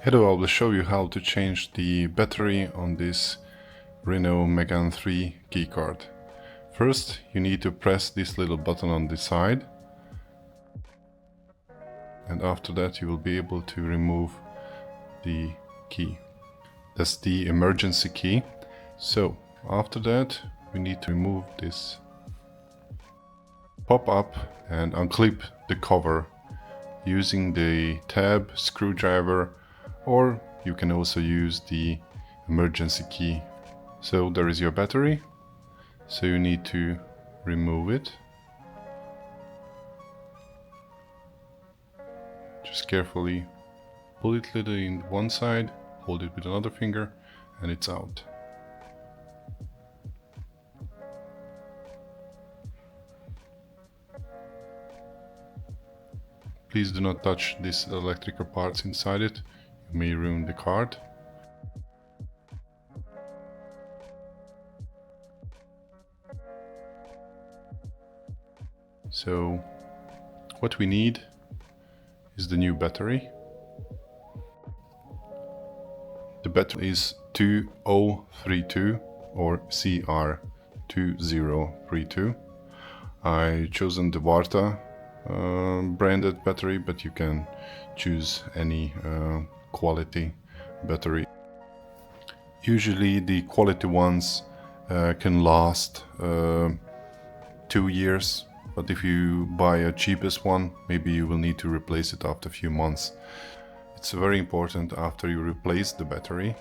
Hello, I will show you how to change the battery on this Renault Megane 3 keycard. First, you need to press this little button on the side, and after that you will be able to remove the key. That's the emergency key. So after that we need to remove this pop-up and unclip the cover using the tab, screwdriver, or you can also use the emergency key. So there is your battery, so you need to remove it. Just carefully pull it little in one side, hold it with another finger, and it's out. Please do not touch these electrical parts inside it, you may ruin the card. So what we need is the new battery. The battery is 2032 or CR2032. I chosen the Varta branded battery, but you can choose any quality battery. Usually the quality ones can last 2 years, but if you buy a cheapest one, maybe you will need to replace it after a few months. It's very important after you replace the battery.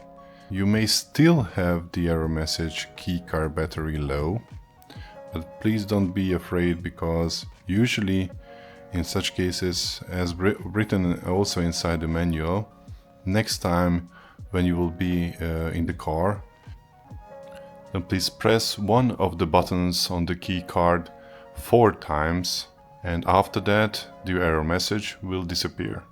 You may still have the error message Keycard Battery Low, but please don't be afraid, because usually in such cases, as written also inside the manual, next time when you will be in the car, then please press one of the buttons on the key card 4 times, and after that the error message will disappear.